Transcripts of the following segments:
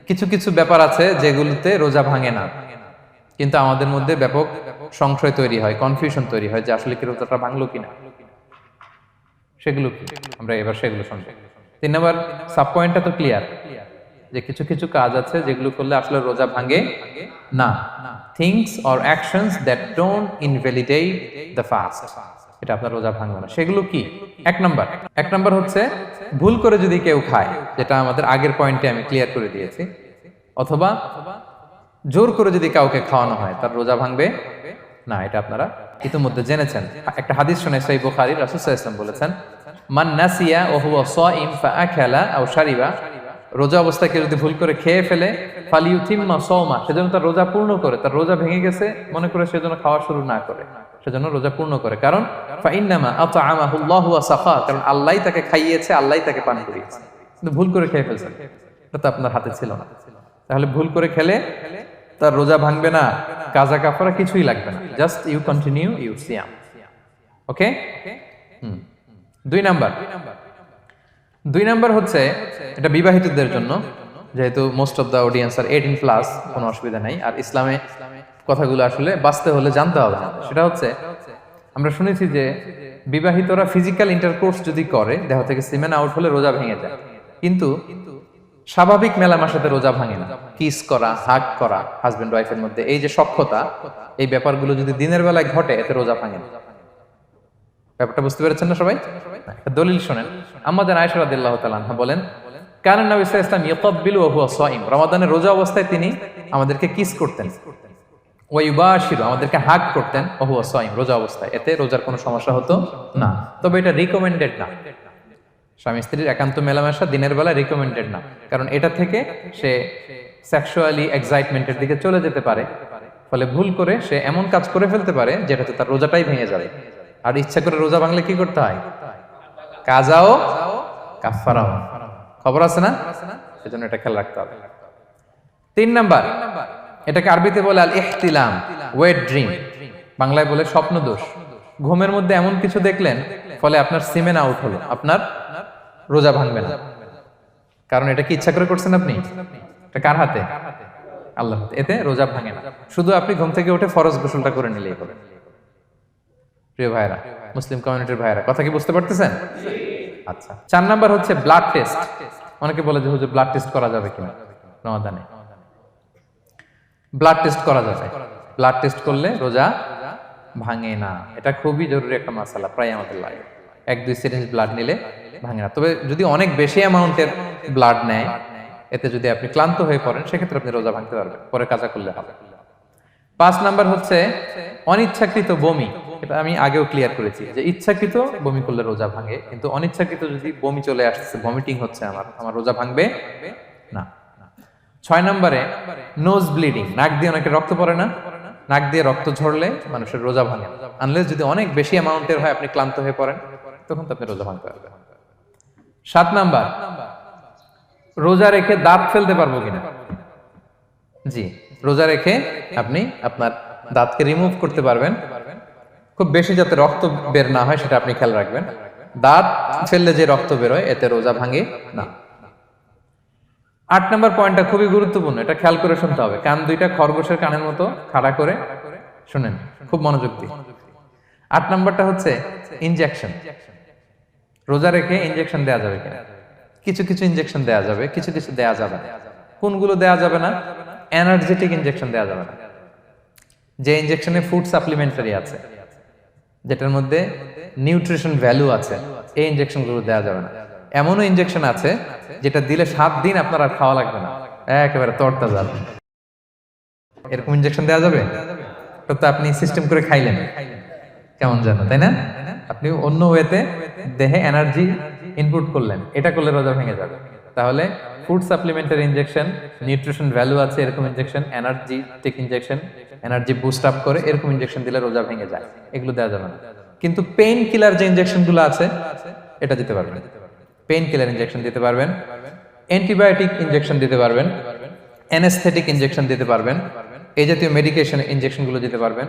কিছু কিছু ব্যাপার আছে যেগুলোতে রোজা ভাঙে না, কিন্তু আমাদের মধ্যে ব্যাপক সংশয় তৈরি হয়, কনফিউশন তৈরি হয় যে আসলে কি রোজাটা ভাঙলো কিনা। সেগুলো কি আমরা এবার সেগুলো শুনবো। 3 নম্বর সাব পয়েন্টটা তো ক্লিয়ার যে কিছু কিছু কাজ আছে যেগুলো করলে আসলে রোজা ভাঙে না। Things or actions that don't invalidate the fast, এটা আপনার রোজা ভাঙবে না। সেগুলো কি? এক নম্বর হচ্ছে ভুল করে যদি কেউ খায়, যেটা আমাদের আগের পয়েন্টে আমি ক্লিয়ার করে দিয়েছি, অথবা জোর করে যদি কাউকে খাওয়ানো হয় তার রোজা ভাঙবে না, এটা আপনারা ইতিমধ্যে জেনেছেন। একটা হাদিস শুনে সহিহ বুখারী, রাসূল সাল্লাল্লাহু আলাইহি ওয়াসাল্লাম বলেছেন, মান নাসিয়া ওয়া হুয়া সাইম ফাআকালা আও শারিবা, রোজা অবস্থায় কেউ যদি ভুল করে খেয়ে ফেলে, ফালিউতিম্মা সাওমা, সেজন্য তার রোজা পূর্ণ করে, তার রোজা ভেঙে গেছে মনে করে সেজন্য খাওয়া শুরু না করে, সেজন্য রোজা পূর্ণ করে। কারণ ফাইন্নামা আতআমাহুল্লাহু ওয়া সাকা, কারণ আল্লাহই তাকে খাইয়েছে, আল্লাহই তাকে পান করিয়েছে। কিন্তু ভুল করে খেয়ে ফেলছেন, এটা তো আপনার হাতে ছিল না। তাহলে ভুল করে খেলে তার রোজা ভাঙবে না, কাজা কাফারা কিছুই লাগবে না, জাস্ট ইউ কন্টিনিউ ইউ সিয়াম। ওকে। 2 নাম্বার হচ্ছে এটা বিবাহিতদের জন্য, যেহেতু most of the audience are 18+, কোনো অসুবিধা নাই। আর ইসলামে কথাগুলো আসলে বাঁচতে হলে জানতে হবে না। সেটা হচ্ছে আমরা শুনেছি যে বিবাহিতরা ফিজিক্যাল ইন্টারকোর্স যদি করে, দেহ থেকে সিমেন আউট হলে রোজা ভেঙে যায়, কিন্তু স্বাভাবিক মেলামেশাতে রোজা ভাঙে না। কিস করা, হাগ করা হাজবেন্ড ওয়াইফের মধ্যে, এই যে সখ্যতা, এই ব্যাপারগুলো যদি দিনের বেলায় ঘটে এতে রোজা ভাঙে না। ব্যাপারটা বুঝতে পেরেছেন না সবাই? একটা দলিল শোনেন। আমাদের আয়েশা রাদিয়াল্লাহু তাআলা আনহা বলেন, কানা নবী সাল্লাল্লাহু আলাইহি ওয়াসাল্লাম ইয়াকাব্বিলু ওয়া হুয়া সাইম, রমাদানের রোজা অবস্থায় তিনি আমাদেরকে কিস করতেন, ওয়া ইউবাশিরু, আমাদেরকে হাগ করতেন, ওয়া হুয়া সাইম, রোজা অবস্থায়। এতে রোজার কোনো সমস্যা হতো না, তবে এটা রিকমেন্ডেড না। স্বামী স্ত্রীর একান্ত মেলামেশা দিনের বেলা রিকমেন্ডেড না, কারণ এটা থেকে সে সেক্সুয়ালি এক্সাইটমেন্টের দিকে চলে যেতে পারে, ফলে ভুল করে সে এমন কাজ করে ফেলতে পারে যেটাতে তার রোজাটাই ভেঙে যাবে। আর ইচ্ছা করে রোজা ভাঙলে কি করতে হয়? কাজাও কাফারাও, খবর আছে না? সেজন্য এটা খেয়াল রাখতে হবে। 3 নাম্বার, এটাকে আরবিতে বলে আল ইহতিলাম, ওয়েট ড্রিম, বাংলায় বলে স্বপ্ন দোষ। ঘুমের মধ্যে এমন কিছু দেখলেন ফলে আপনার সিমেন আউট হলো, আপনার রোজা ভাঙবে না। কারণ এটা কি ইচ্ছা করে করছেন আপনি? এটা কার হাতে? আল্লাহর হাতে। এতে রোজা ভাঙে না। শুধু আপনি ঘুম থেকে উঠে ফরজ গোসলটা করে নিলেই হবে। প্রিয় ভাইরা, মুসলিম কমিউনিটির ভাইরা, কথা কি বুঝতে পারতেছেন? আচ্ছা। 4 নাম্বার হচ্ছে ব্লাড টেস্ট। অনেকে বলে যে হুজুর ব্লাড টেস্ট করা যাবে কিনা রমাদানে? ব্লাড টেস্ট করা যাবে। ব্লাড টেস্ট করলে রোজা ভাঙে না। এটা খুবই জরুরি একটা মাসালা, প্রায় আমাদের লাগে। 1-2 সিরিঞ্জ ব্লাড নিলে ভাঙে না। তবে যদি অনেক বেশি অ্যামাউন্টের ব্লাড নেয়, এতে যদি আপনি ক্লান্ত হয়ে পড়েন, সেক্ষেত্রে আপনি রোজা ভাঙতে পারবেন, পরে কাজা করলে হবে। 5 নাম্বার হচ্ছে অনিচ্ছাকৃত বমি। এটা আমি আগেও ক্লিয়ার করেছি যে ইচ্ছাকৃত বমি করলে রোজা ভাঙে, কিন্তু অনিচ্ছাকৃত যদি বমি চলে আসছে, ভমিটিং হচ্ছে, আমার রোজা ভাঙবে না। 6 নম্বরে নোজ ব্লিডিং, নাক দিয়ে অনেকে রক্ত পড়ে না, নাক দিয়ে রক্ত ঝরলে মানুষের রোজা ভাঙে, আনলেস যদি অনেক বেশি অ্যামাউন্টের হয়, আপনি ক্লান্ত হয়ে পড়েন, তখন তো আপনি রোজা ভাঙতে পারবেন। 7 নাম্বার, রোজা রেখে দাঁত ফেলতে পারবো কিনা? জি, রোজা রেখে আপনি আপনার দাঁতকে রিমুভ করতে পারবেন, খুব বেশি যাতে রক্ত বের না হয় সেটা আপনি খেয়াল রাখবেন। দাঁত ফেললে যে রক্ত বেরোয় এতে রোজা ভাঙে না। 8 নম্বর পয়েন্টটা খুবই গুরুত্বপূর্ণ, এটা খেয়াল করে শুনতে হবে। কান দুইটা খরগোশের কানের মতো খাড়া করে শুনেন, খুব মনোযোগ দিয়ে। 8 নম্বরটা হচ্ছে ইনজেকশন। রোজা রেখে ইনজেকশন দেয়া যাবে কিনা? কিছু কিছু ইনজেকশন দেয়া যাবে, কিছু কিছু দেয়া যাবে না। কোনগুলো দেয়া যাবে না? এনার্জেটিক ইনজেকশন দেয়া যাবে না। যে ইনজেকশনে ফুড সাপ্লিমেন্টারি আছে, যেটার মধ্যে নিউট্রিশন ভ্যালু আছে, এই ইনজেকশনগুলো দেয়া যাবে না। এমনও ইনজেকশন আছে যেটা দিলে 7 দিন আপনার আর খাওয়া লাগবে না, একেবারে তরতাজা। এরকম ইনজেকশন দেয়া যাবে? তো আপনি সিস্টেম করে খাইলেন কেমন জানো, তাই না? আপনি অন্য ওয়েতে দেহে এনার্জি ইনপুট করলেন, এটা করলে রোজা ভেঙে যাবে। তাহলে food supplementary injection, nutrition value আছে এরকম injection, energetic injection, energy boost up করে এরকম ইনজেকশন দিলে রোজা ভেঙে যায়, এগুলো দেওয়া যাবে না। কিন্তু পেইন কিলার যে ইনজেকশনগুলো আছে এটা দিতে পারবেন। পেইন কিলার ইনজেকশন দিতে পারবেন, অ্যান্টিবায়োটিক ইনজেকশন দিতে পারবেন, অ্যানেস্থেটিক ইনজেকশন দিতে পারবেন, এই জাতীয় মেডিকেশন ইনজেকশনগুলো দিতে পারবেন।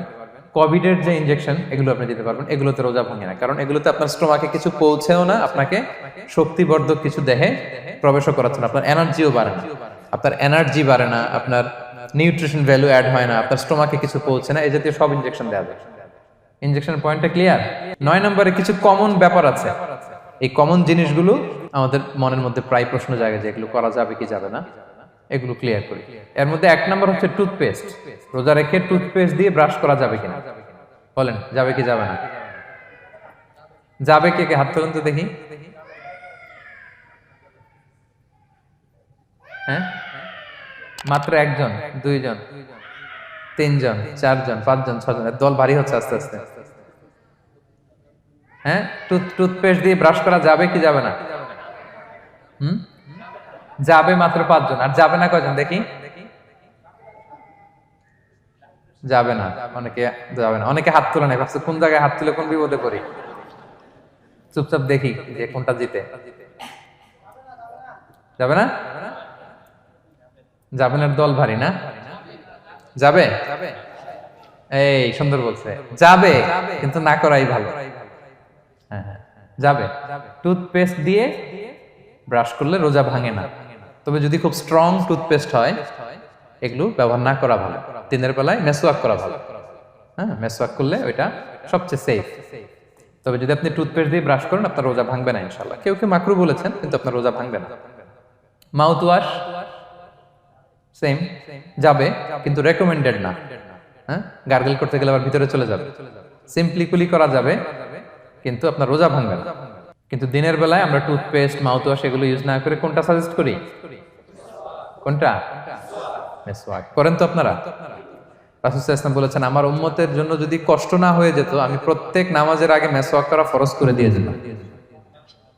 কোভিডের যে ইনজেকশন এগুলো আপনি দিতে পারবেন। এগুলোতে রোজা ভাঙে না, কারণ এগুলোতে আপনার স্টোমাকে কিছু পৌঁছেও না, আপনাকে শক্তিবর্ধক কিছু দেহে প্রবেশও করাচ্ছে না, আপনার এনার্জিও বাড়ে না। আপনার এনার্জি বাড়ে না, আপনার নিউট্রিশন ভ্যালু অ্যাড হয় না, আপনার স্টোমাকে কিছু পৌঁছে না, এই জাতীয় সব ইনজেকশন দেওয়া যায়। ইনজেকশনের পয়েন্টটা ক্লিয়ার? 9 নম্বরে কিছু কমন ব্যাপার আছে। এই কমন জিনিসগুলো আমাদের মনের মধ্যে প্রায় প্রশ্ন জাগে যে এগুলো করা যাবে কি যাবে না, এগুলো ক্লিয়ার করি। এর মধ্যে 1 নম্বর হচ্ছে টুথপেস্ট। রোজা রেখে টুথপেস্ট দিয়ে ব্রাশ করা যাবে কিনা, বলেন যাবে কি যাবে না? যাবে, কে কে হাত তোলেন তো দেখি। হ্যাঁ, মাত্র 1 জন, 2 জন, 3 জন, 4 জন, 5 জন, 6 জন, দল ভারী হচ্ছে আস্তে আস্তে। হ্যাঁ, টুথপেস্ট দিয়ে ব্রাশ করা যাবে কি যাবে না? যাবে মাত্র 5 জন। আর যাবে না কয়জন দেখি? যাবে না, অনেকে যাবে না, অনেকে হাত তুলে নাই, ভাবছে কোন জায়গায় হাত তুলে কোন বিপদে পড়ি। চুপচাপ দেখি যে কোনটা জিতে। যাবে না? যাবে না, দল ভারী না? যাবে? এই সুন্দর বলছে, যাবে কিন্তু না করাই ভালো। হ্যাঁ হ্যাঁ, যাবে। টুথপেস্ট দিয়ে ব্রাশ করলে রোজা ভাঙে না, তবে যদি খুব স্ট্রং টুথপেস্ট হয় এগুলো ব্যবহার না করা ভালো। দিনের বেলায় মেসওয়াক করা ভালো। হ্যাঁ, মেসওয়াক করলে ওইটা সবচেয়ে সেফ। তবে যদি আপনি টুথপেস্ট দিয়ে ব্রাশ করেন আপনার রোজা ভাঙবে না ইনশাআল্লাহ। কেউ কেউ মাকরু বলেছেন, কিন্তু আপনার রোজা ভাঙবে না। মাউথ ওয়াশ সেম, যাবে কিন্তু রেকমেন্ডেড না। হ্যাঁ, গার্গল করতে গেলে আবার ভিতরে চলে যাবে। সিম্পলি কুলি করা যাবে কিন্তু আপনার রোজা ভাঙবে না। কিন্তু দিনের বেলায় আমরা টুথপেস্ট, মাউথ ওয়াশ এগুলো ইউজ না করে কোনটা সাজেস্ট করি? কোনটা? মেসওয়াক করেন তো আপনারা? রাসূল সাল্লাল্লাহু আলাইহি ওয়াসাল্লাম বলেছেন, আমার উম্মতের জন্য যদি কষ্ট না হয়ে যেত আমি প্রত্যেক নামাজের আগে মেসওয়াক করা ফরজ করে দিয়ে যেতাম।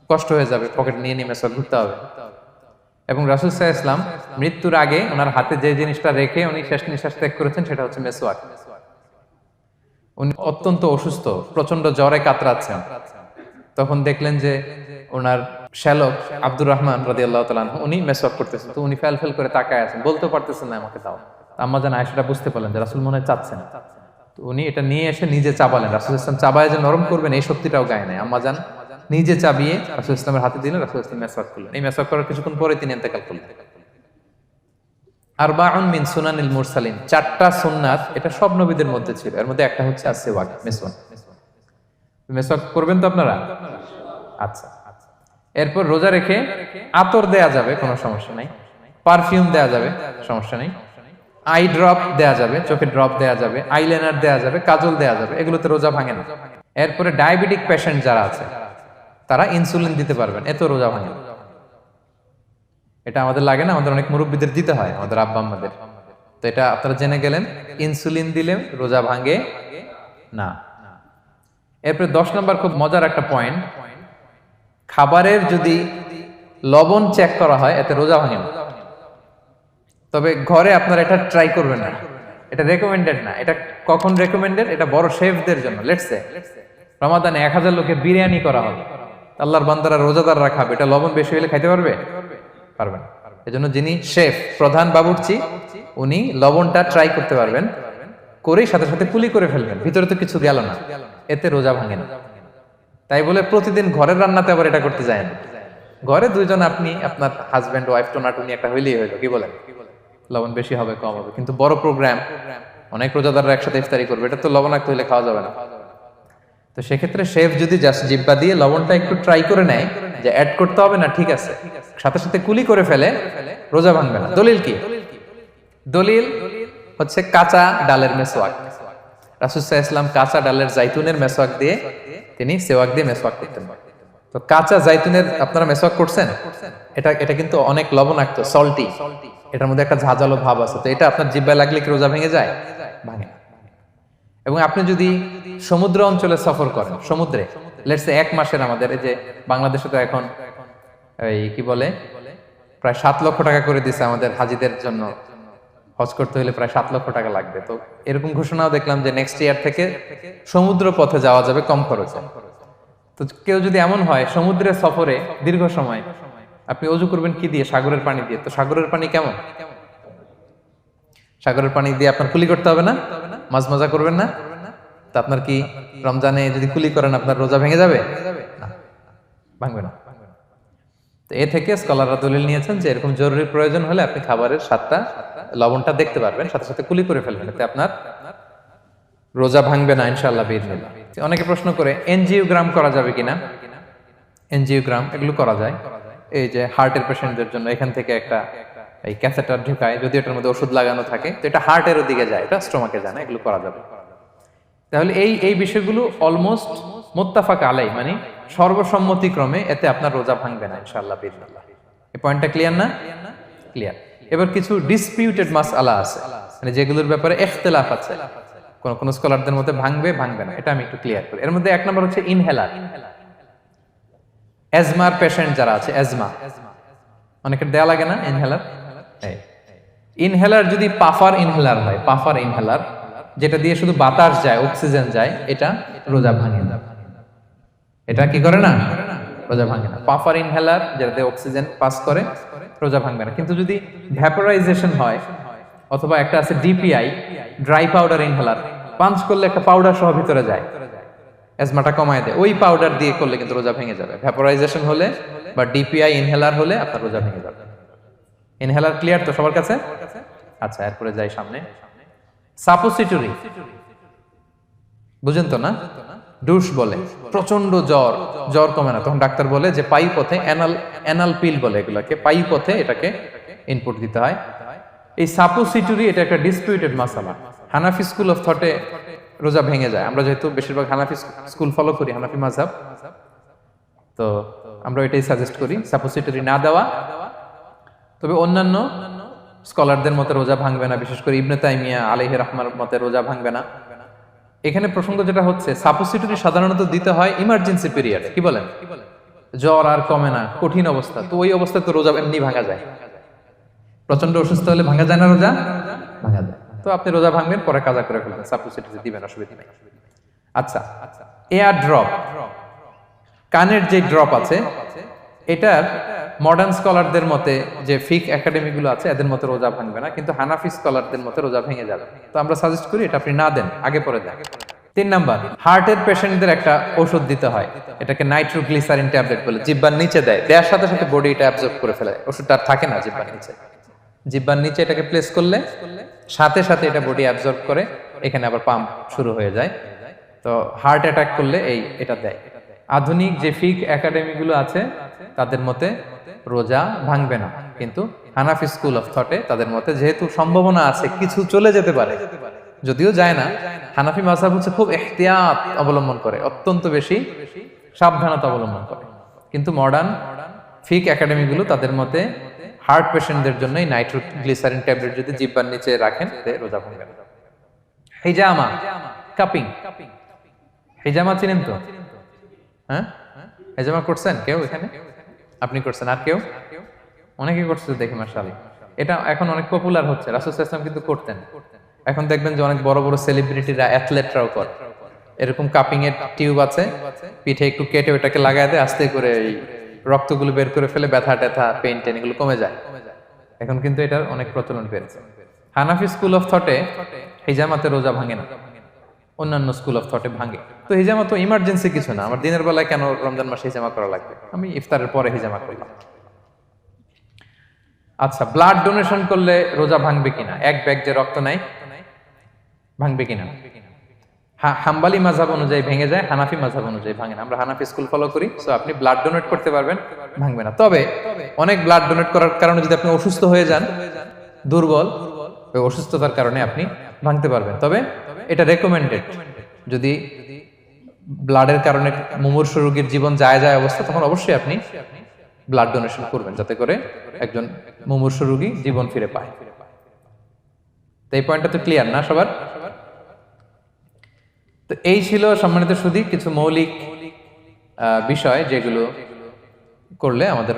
কষ্ট হয়ে যাবে, পকেট নিয়ে নিয়ে মেসওয়াক ঘুরতে হবে। এবং রাসূল সাল্লাল্লাহু আলাইহি ওয়াসাল্লাম মৃত্যুর আগে ওনার হাতে যে জিনিসটা রেখে উনি শেষ নিঃশ্বাস ত্যাগ করেছেন সেটা হচ্ছে মেসওয়াক। উনি অত্যন্ত অসুস্থ, প্রচন্ড জ্বরে কাতরাচ্ছেন। তখন দেখলেন যে ওনার শ্যালক আব্দুর রহমান রাদিয়াল্লাহু তাআলা আনহু উনি মেসওয়াক করতেছেন, তো উনি ফেল করে তাকায় আছেন, বলতে পারতেছেন না আমাকে দাও। আম্মা জান আয়েশা বুঝতে পারলেন যে রাসূল মনে হয় চাচ্ছেন, তো উনি এটা নিয়ে এসে নিজে চাবালেন। রাসূল ইসলাম চাবায় যে নরম করবেন এই শক্তিটাও গায়ে নাই। আম্মা জান নিজে চাবিয়ে রাসূল ইসলামের হাতে দিলেন, রাসূল ইসলাম মেসওয়াক করলেন। এই মেসওয়াক করার কিছুক্ষণ পরে তিনি ইন্তেকাল করলেন। আরবাউন মিন সুনানিল মুরসালিন, 4টা সুন্নাত, এটা সব নবীদের মধ্যে ছিল। এর মধ্যে একটা হচ্ছে আসওয়াক, মেসওয়াক। মেসওয়াক করবেন তো আপনারা? আচ্ছা। এরপর রোজা রেখে আতর দেয়া যাবে, কোনো সমস্যা নাই। পারফিউম দেয়া যাবে, সমস্যা নেই। আই ড্রপ দেয়া যাবে, চোখে ড্রপ দেয়া যাবে, আইলাইনার দেয়া যাবে, কাজল দেয়া যাবে, এগুলোতে রোজা ভাঙে না। এরপরে ডায়াবেটিক পেশেন্ট যারা আছে তারা ইনসুলিন দিতে পারবেন, এত রোজা ভাঙে না। এটা আমাদের লাগে না, আমাদের অনেক মুরব্বীদের দিতে হয়, আমাদের আব্বা আম্মাদের। তো এটা আপনারা জেনে গেলেন, ইনসুলিন দিলে রোজা ভাঙে না। এরপরে 10 নম্বর খুব মজার একটা পয়েন্ট, খাবারের যদি লবণ চেক করা হয় এতে রোজা ভাঙে না। তবে ঘরে আপনারা এটা ট্রাই করবেন না, এটা রেকমেন্ডেড না। এটা কখন রেকমেন্ডেড? এটা বড় শেফদের জন্য। লেটস সে রমাদানে 1000 লোকে বিরিয়ানি করা হবে, আল্লাহর বান্দারা রোজাদাররা খাবে, এটা লবণ বেশি হলে খাইতে পারবে? পারবে না। এজন্য যিনি শেফ, প্রধান বাবুর্চি, উনি লবণটা ট্রাই করতে পারবেন, করেই সাথে সাথে কুলি করে ফেলবেন, ভিতরে তো কিছু গেল না, এতে রোজা ভাঙে না। তাই বলে প্রতিদিন ঘরের রান্নাতে আবার এটা করতে যায় না। ঘরে 2 জন, আপনি আপনার হাজবেন্ড ওয়াইফ টোনাটুনি একটা হইলেই হইলো, কি বলেন? লবণ বেশি হবে কম হবে, কিন্তু বড় প্রোগ্রাম, অনেক রোজাদাররা একসাথে ইফতারি করবে, এটা তো লবণাক্ত হইলে খাওয়া যাবে না। তো সেক্ষেত্রে শেফ যদি জাস্ট জিব্বা দিয়ে লবণটা একটু ট্রাই করে নেয় যে অ্যাড করতে হবে না, ঠিক আছে, সাথে সাথে কুলি করে ফেলে, রোজা ভাঙবে না। দলিল কি? দলিল হচ্ছে কাঁচা ডালের মেসওয়াক। রাসূল সাল্লাল্লাহু আলাইহি ওয়াসাল্লাম কাঁচা ডালের জাইতুনের মেসওয়াক দিয়ে তিনি সেওয়াক দিয়ে মেসওয়াক করতেন। তো কাঁচা জাইতুনের আপনারা মেসওয়াক করছেন, এটা কিন্তু অনেক লবণাক্ত, সল্টি, এটার মধ্যে একটা ঝাঁঝালো ভাব আছে। তো এটা আপনার জিহ্বায় লাগলে কি রোজা ভেঙে যায়? ভাঙে না। এবং আপনি যদি সমুদ্র অঞ্চলে সফর করেন, সমুদ্রে লেটস সে 1 মাসের, আমাদের এই যে বাংলাদেশে তো এখন এই কি বলে প্রায় 7 লক্ষ টাকা করে দিছে আমাদের হাজিদের জন্য, হজ করতে হলে প্রায় 7 লক্ষ টাকা লাগবে। তো এরকম ঘোষণাও দেখলাম যে নেক্সট ইয়ার থেকে সমুদ্র পথে যাওয়া যাবে কম খরচে। তো কেউ যদি এমন হয় সমুদ্রের সফরে দীর্ঘ সময়, আপনি ওযু করবেন কি দিয়ে? সাগরের পানি দিয়ে। তো সাগরের পানি কেমন? সাগরের পানি দিয়ে আপনার কুলি করতে হবে না? মাছ মজা করবেন না? তা আপনার কি রমজানে যদি কুলি করেন আপনার রোজা ভেঙে যাবে? না, ভাঙবে না। তো এ থেকে স্কলাররা দলিল নিয়েছেন যে এরকম জরুরি প্রয়োজন হলে আপনি খাবারের স্বাদটা লবণটা দেখতে পারবেন, সাথে সাথে কুলি করে ফেলবেন, এতে আপনার রোজা ভাঙবে না ইনশাআল্লাহ বিইজনিল্লাহ। অনেকে প্রশ্ন করে এনজিওগ্রাম করা যাবে কিনা। এনজিওগ্রাম এগুলো করা যায়, এই যে হার্টের পেশেন্টদের জন্য এখান থেকে একটা এই ক্যাথেটার ঢুকায়, যদি এটার মধ্যে ওষুধ লাগানো থাকে তো এটা হার্টের দিকে যায়, এটা স্টোমাকে যায় না, এগুলো করা যাবে। তাহলে এই বিষয়গুলো অলমোস্ট মুত্তাফাক আলাই, মানে সর্বসম্মতিক্রমে এতে আপনার রোজা ভাঙবে না ইনশাআল্লাহ বিইজনিল্লাহ। এই পয়েন্টটা ক্লিয়ার না? ক্লিয়ার। এবার কিছু ডিসপিউটেড মাসআলা আছে, মানে যেগুলোর ব্যাপারে ইখতিলাফ আছে, কোন কোন স্কলারদের মধ্যে ভাঙবে ভাঙবে না, এটা আমি একটু ক্লিয়ার করি। এর মধ্যে এক নম্বর হচ্ছে ইনহেলার। অ্যাজমার পেশেন্ট যারা আছে, অ্যাজমা অনেকের দেয়া লাগে না ইনহেলার। ইনহেলার যদি পাফার ইনহেলার হয়, পাফার ইনহেলার যেটা দিয়ে শুধু বাতাস যায়, অক্সিজেন যায়, এটা রোজা ভাঙে না। এটা কি করে না? রোজা ভাঙে না। পাফার ইনহেলার যেটাতে অক্সিজেন পাস করে, রোজা ভাঙবে না। কিন্তু যদি ভ্যাপোরাইজেশন হয়, অথবা একটা আছে DPI, dry powder inhaler, punch করলে একটা পাউডার সহ ভিতরে যায়, অ্যাজমাটা কমায় দেয়, ওই পাউডার দিয়ে করলে কিন্তু রোজা ভেঙে যাবে। ভ্যাপোরাইজেশন হলে বা ডিপিআই ইনহেলার হলে আপনার রোজা ভেঙে যাবে। ইনহেলার ক্লিয়ার তো সবার কাছে? আচ্ছা, এরপরে যাই সামনে। সাপোসিটরি বুঝেন তো না? ডুশ বলে, প্রচন্ড জ্বর কমে না, তখন ডাক্তার বলে যে পায়ু পথে অ্যানাল পিল বলে এগুলাকে, পায়ু পথে এটাকে ইনপুট দিতে হয়। এই সাপোসিটরি এটা একটা ডিসপিউটেড মাসালা। হানাফি স্কুল অফ থটে রোজা ভেঙে যায়। আমরা যেহেতু বেশিরভাগ হানাফি স্কুল ফলো করি, হানাফি মাযহাব, তো আমরা এটাই সাজেস্ট করি সাপোসিটরি না দেওয়া। তবে অন্যান্য স্কলারদের মতে রোজা ভাঙবে না, বিশেষ করে ইবনে তাইমিয়া আলাইহি রাহমার মতে রোজা ভাঙবে না। এখানে প্রসঙ্গ যেটা হচ্ছে, সাপোসিটরি সাধারণত দিতে হয় ইমার্জেন্সি পিরিয়ডে। কি বলেন? জ্বর আর কমে না, কঠিন অবস্থা, তো ওই অবস্থায় তো রোজা এমনি ভাঙা যায়। প্রচন্ড অসুস্থ হলে ভাঙা যায় না রোজা? ভাঙা যায়। তো আপনি রোজা ভাঙবেন, পরে কাজা করে ফেলবেন, সাপোসিটরি দিবেন, অসুবিধা নেই। আচ্ছা, এয়ার ড্রপ, কানের যে ড্রপ আছে, এটার মডার্ন স্কলারদের মতে, যে ফিক একাডেমি গুলো আছে, এদের মতে রোজা ভাঙবে না, কিন্তু হানাফি স্কলারদের মতে রোজা ভেঙে যাবে। তো আমরা সাজেস্ট করি এটা আপনি না দেন, আগে পরে দেন। 3 নাম্বার, হার্টের পেশেন্টদের একটা ওষুধ দিতে হয়, এটাকে নাইট্রোগ্লিসারিন ট্যাবলেট বলে, জিহ্বার নিচে দেয়, দেওয়ার সাথে সাথে বডি এটা অ্যাবজর্ব করে ফেলে, ওষুধটা আর থাকে না জিহ্বার নিচে। জিহ্বার নিচে এটাকে প্লেস করলে সাথে সাথে এটা বডি অ্যাবজর্ব করে, এখানে আবার পাম্প শুরু হয়ে যায়। তো হার্ট অ্যাটাক করলে এটা দেয়। আধুনিক যে ফিক একাডেমি গুলো আছে তাদের মতে রোজা ভাঙবে না, কিন্তু হানাফি স্কুল অফ থটে তাদের মতে যেহেতু সম্ভাবনা আছে কিছু চলে যেতে পারে, যদিও যায় না, হানাফি মাযহাব হচ্ছে খুব ইহতিয়াত অবলম্বন করে, অত্যন্ত বেশি সাবধানতা অবলম্বন করে। কিন্তু মডার্ন ফিক একাডেমি গুলো তাদের মতে হার্ট পেশেন্টদের জন্য এই নাইট্রোগ্লিসারিন ট্যাবলেট যদি জিহ্বার নিচে রাখেন তাতে রোজা ভাঙবে না। হিজামা, কাপিং, হিজামা চিনেন তো? হ্যাঁ, হিজামা করছেন কেউ এখানে? আপনি করছেন, আর কেউ? অনেকে করছে দেখি মাশাআল্লাহ। এটা এখন অনেক পপুলার হচ্ছে, রাসূল সাল্লাল্লাহু আলাইহি ওয়াসাল্লাম কিন্তু করতেন। এখন দেখবেন যে অনেক বড় বড় সেলিব্রিটিরা, অ্যাথলেটরাও করে। এরকম কাপিং এর টিউব আছে, পিঠে একটু কেটে ওটাকে লাগায় দেয়, আস্তে করে এই রক্তগুলো বের করে ফেলে, ব্যথা ট্যাথা, পেইন টেন এগুলো কমে যায়। এখন কিন্তু এটার অনেক প্রচলন বেড়েছে। হানাফি স্কুল অফ থটে হিজামাতে রোজা ভাঙে না, অন্যান্য স্কুল অফ থটে ভাঙে। তো হিজামা তো ইমার্জেন্সি কিছু না, আমার দিনের বেলায় কেন রমজান মাসে হিজামা করা লাগবে, আমি ইফতারের পরে হিজামা করলাম। আচ্ছা, ব্লাড ডোনেশন করলে রোজা ভাঙবে কিনা? এক ব্যাগ যে রক্ত নেয়, ভাঙবে কিনা? হাম্বালি মাযহাব অনুযায়ী ভেঙে যায়, হানাফি মাযহাব অনুযায়ী ভাঙে না। আমরা হানাফি স্কুল ফলো করি, সো আপনি ব্লাড ডোনেট করতে পারবেন, ভাঙবে না। তবে অনেক ব্লাড ডোনেট করার কারণে যদি আপনি অসুস্থ হয়ে যান, দুর্বল, ওই অসুস্থতার কারণে আপনি ভাঙতে পারবেন। তবে এটা রেকমেন্ডেড, যদি ব্লাডের কারণে মুমূর্ষু রোগীর জীবন যায় অবস্থা, তখন অবশ্যই আপনি ব্লাড ডোনেশন করবেন, যাতে করে একজন মুমূর্ষু রোগী জীবন ফিরে পায়। তো এই পয়েন্টটা তো ক্লিয়ার না সবার? তো এই ছিল সম্মানিত সুধী কিছু মৌলিক বিষয় যেগুলো করলে আমাদের